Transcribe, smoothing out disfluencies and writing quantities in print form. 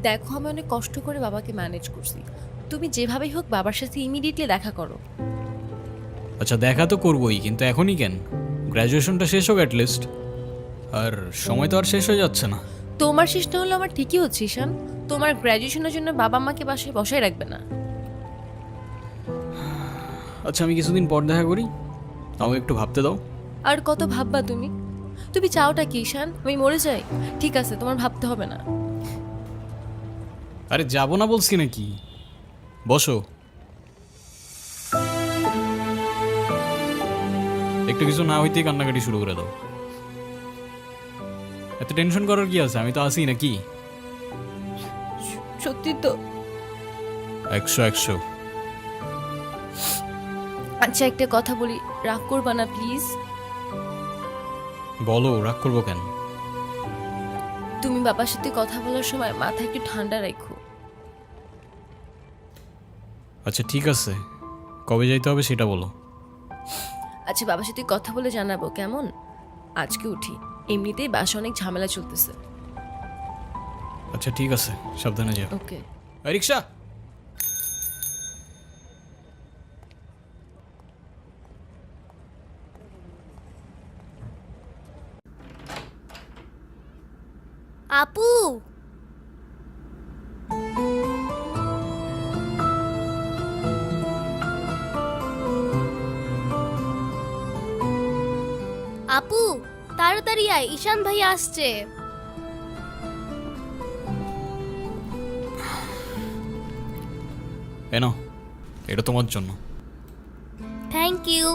দেখো আমি অনেক কষ্ট করে বাবাকে ম্যানেজ করছি, তুমি যেভাবেই হোক বাবার সাথে ইমিডিয়েটলি দেখা করো। আচ্ছা দেখা তো করবোই, কিন্তু এখনই কেন? গ্র্যাজুয়েশনটা শেষ হোক অ্যাটলিস্ট। আর সময় তো আর শেষ হয়ে যাচ্ছে না। তোমার শেষ না হলে আমার ঠিকই হচ্ছে ঈশান। তোমার গ্র্যাজুয়েশনের জন্য বাবা মাকে বাসায় বসায় রাখবে না। আচ্ছা আমি কিছুদিন পর দেখা করি, তাও একটু ভাবতে দাও। আর কত ভাববা তুমি? তুমি চাওটা কি ঈশান, আমি মরে যাই? ঠিক আছে, তোমার ভাবতে হবে না। আরে যাবো না বলছি নাকি, বসো। একটু কিছু না হইতেই কান্নাকাটি শুরু করে দাও। এত টেনশন করার কি আছে, আমি তো আসি নাকি। সত্যি তো? 100 আচ্ছা একটা কথা বলি, রাগ করবা না প্লিজ? বলো, রাগ করবো কেন? তুমি বাবার সাথে কথা বলার সময় মাথা একটু ঠান্ডা রাখো। আচ্ছা ঠিক আছে, কবে যাইতে হবে সেটা বলো। আচ্ছা বাবার সাথে কথা বলে জানাবো কেমন? আজকে উঠি, এমনিতেই বাসা অনেক ঝামেলা চলতেছে। আচ্ছা ঠিক আছে, সাবধানে যাও। ওকে। এই রিক্সা। আপু, আপু তাড়াতাড়ি আয়, ঈশান ভাই আসছে। এনো, এটা তোমার জন্য। Thank you.